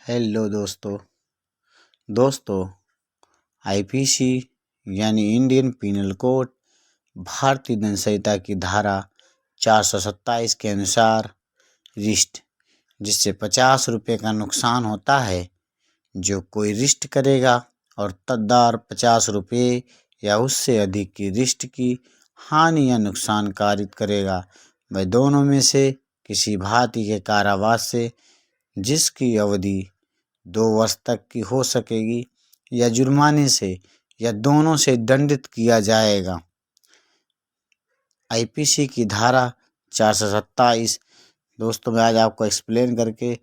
Hello दोस्तों IPC यानी Indian penal code भारतीय दंड संहिता की धारा 427 के अनुसार रिश्त जिससे 50 रुपये का नुकसान होता है जो कोई रिश्त करेगा और तद्वारा 50 रुपये या उससे अधिक की रिश्त की हानि या नुकसान कारित करेगा, वह दोनों में से किसी भांति के कारावास से जिसकी अवधि 2 वर्ष तक की हो सकेगी या जुर्माने से या दोनों से दंडित किया जाएगा। आईपीसी की धारा 427 दोस्तों मैं आज आपको एक्सप्लेन करके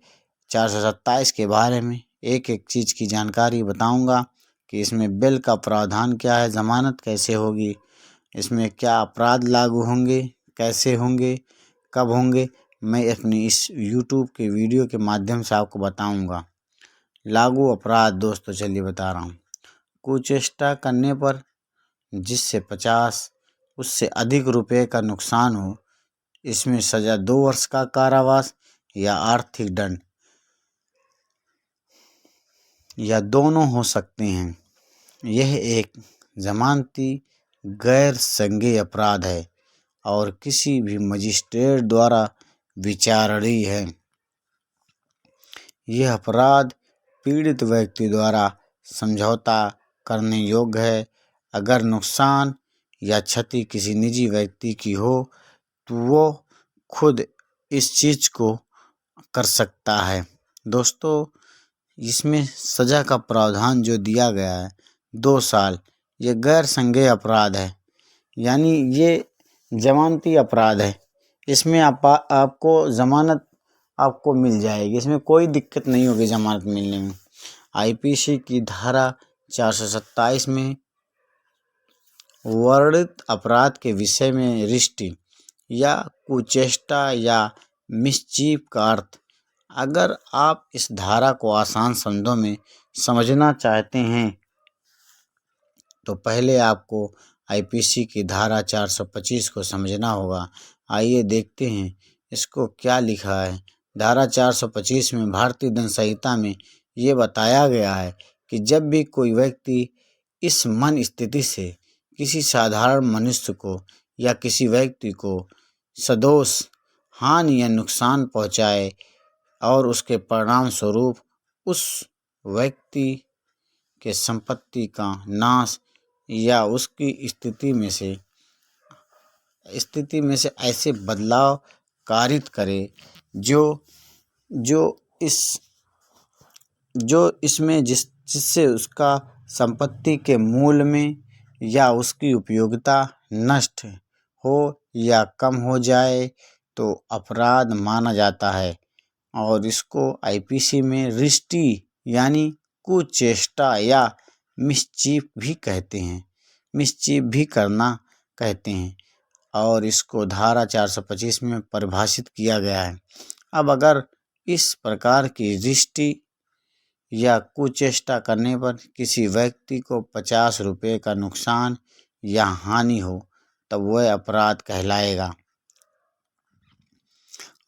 427 के बारे में एक एक चीज़ की जानकारी बताऊंगा कि इसमें बेल का प्रावधान क्या है, ज़मानत कैसे होगी, इसमें क्या अपराध लागू होंगे, कैसे होंगे, कब होंगे, मैं अपनी इस यूट्यूब के वीडियो के माध्यम से आपको बताऊंगा। लागू अपराध दोस्तों चलिए बता रहा हूँ। कुचेष्टा करने पर जिससे 50 उससे अधिक रुपए का नुकसान हो, इसमें सज़ा 2 वर्ष का कारावास या आर्थिक दंड या दोनों हो सकते हैं। यह एक जमानती गैर संज्ञेय अपराध है और किसी भी मजिस्ट्रेट द्वारा विचारणीय है। यह अपराध पीड़ित व्यक्ति द्वारा समझौता करने योग्य है। अगर नुकसान या क्षति किसी निजी व्यक्ति की हो तो वो खुद इस चीज़ को कर सकता है। दोस्तों इसमें सज़ा का प्रावधान जो दिया गया है 2 साल, ये गैर संज्ञेय अपराध है यानी ये जमानती अपराध है। इसमें आपको ज़मानत आपको मिल जाएगी, इसमें कोई दिक्कत नहीं होगी ज़मानत मिलने में। आईपीसी की धारा 427 में वर्णित अपराध के विषय में रिश्त या कुचेष्टा या मिसचीफ का अर्थ। अगर आप इस धारा को आसान शब्दों में समझना चाहते हैं तो पहले आपको आईपीसी की धारा 425 को समझना होगा। आइए देखते हैं इसको क्या लिखा है। धारा 425 में भारतीय दंड संहिता में ये बताया गया है कि जब भी कोई व्यक्ति इस मन स्थिति से किसी साधारण मनुष्य को या किसी व्यक्ति को सदोष हानि या नुकसान पहुंचाए और उसके परिणाम स्वरूप उस व्यक्ति के संपत्ति का नाश या उसकी स्थिति में से ऐसे बदलाव कारित करे जिससे उसका संपत्ति के मूल्य में या उसकी उपयोगिता नष्ट हो या कम हो जाए तो अपराध माना जाता है और इसको आईपीसी में रिश्ती यानी कुचेष्टा या मिसचीफ भी कहते हैं, मिसचीफ भी करना कहते हैं और इसको धारा 425 में परिभाषित किया गया है। अब अगर इस प्रकार की रिश्ती या कुचेष्टा करने पर किसी व्यक्ति को 50 रुपये का नुकसान या हानि हो तब वह अपराध कहलाएगा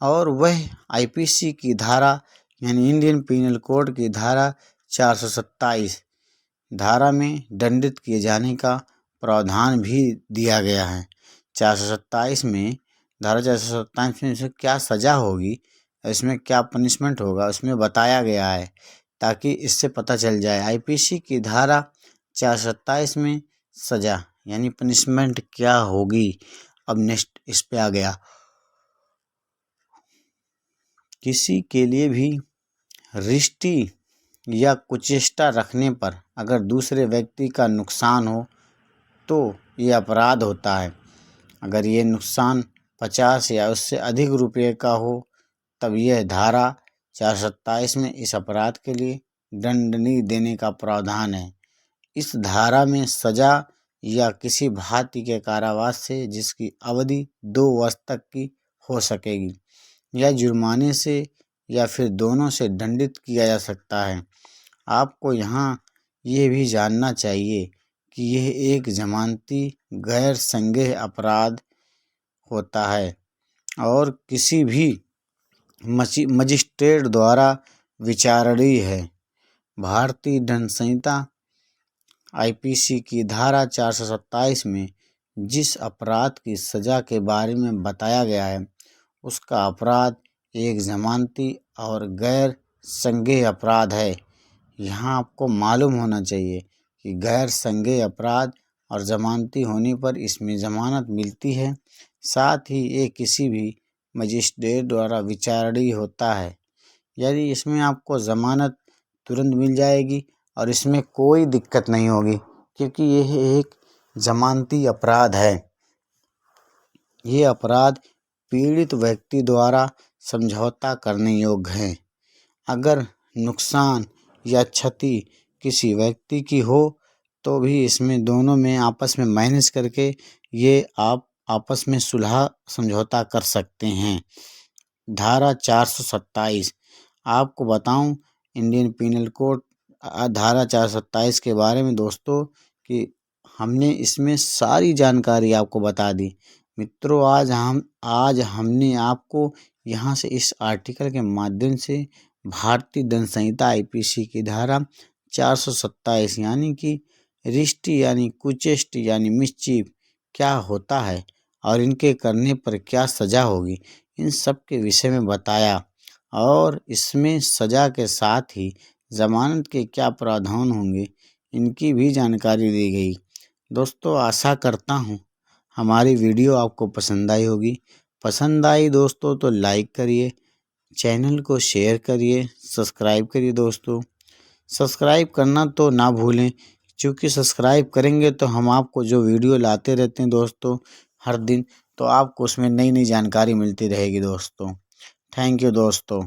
और वह आईपीसी की धारा यानी इंडियन पीनल कोड की धारा 427 धारा में दंडित किए जाने का प्रावधान भी दिया गया है। 427 में धारा 427 में इसमें क्या सज़ा होगी, इसमें क्या पनिशमेंट होगा, उसमें बताया गया है ताकि इससे पता चल जाए। आईपीसी की धारा 427 में सज़ा यानी पनिशमेंट क्या होगी। अब नेक्स्ट इस पे आ गया, किसी के लिए भी रिश्ती या कुचेष्टा रखने पर अगर दूसरे व्यक्ति का नुकसान हो तो ये अपराध होता है। अगर ये नुकसान 50 या उससे अधिक रुपये का हो तब यह धारा 427 में इस अपराध के लिए दंडनीय देने का प्रावधान है। इस धारा में सज़ा या किसी भांति के कारावास से जिसकी अवधि 2 वर्ष तक की हो सकेगी या जुर्माने से या फिर दोनों से दंडित किया जा सकता है। आपको यहाँ ये भी जानना चाहिए कि यह एक जमानती गैर संज्ञेय अपराध होता है और किसी भी मजिस्ट्रेट द्वारा विचारणीय है। भारतीय दंड संहिता IPC की धारा 427 में जिस अपराध की सजा के बारे में बताया गया है उसका अपराध एक जमानती और गैर संज्ञेय अपराध है। यहाँ आपको मालूम होना चाहिए कि गैर संज्ञेय अपराध और जमानती होने पर इसमें जमानत मिलती है, साथ ही ये किसी भी मजिस्ट्रेट द्वारा विचारणीय होता है। यदि इसमें आपको जमानत तुरंत मिल जाएगी और इसमें कोई दिक्कत नहीं होगी, क्योंकि यह एक जमानती अपराध है। ये अपराध पीड़ित व्यक्ति द्वारा समझौता करने योग्य है। अगर नुकसान या क्षति किसी व्यक्ति की हो तो भी इसमें दोनों में आपस में मैनेज करके ये आप आपस में सुलह समझौता कर सकते हैं। धारा 427 आपको बताऊं इंडियन पीनल कोड धारा 427 के बारे में दोस्तों कि हमने इसमें सारी जानकारी आपको बता दी। मित्रों, आज हमने आपको यहाँ से इस आर्टिकल के माध्यम से भारतीय दंड संहिता IPC की धारा 427 यानी कि रिष्टी यानी कुचेष्ट यानी मिसचीफ क्या होता है और इनके करने पर क्या सज़ा होगी, इन सब के विषय में बताया और इसमें सज़ा के साथ ही ज़मानत के क्या प्रावधान होंगे इनकी भी जानकारी दी गई। दोस्तों, आशा करता हूँ हमारी वीडियो आपको पसंद आई होगी। पसंद आई दोस्तों तो लाइक करिए, चैनल को शेयर करिए, सब्सक्राइब करिए। दोस्तों, सब्सक्राइब करना तो ना भूलें, क्योंकि सब्सक्राइब करेंगे तो हम आपको जो वीडियो लाते रहते हैं दोस्तों हर दिन, तो आपको उसमें नई नई जानकारी मिलती रहेगी दोस्तों। थैंक यू दोस्तों।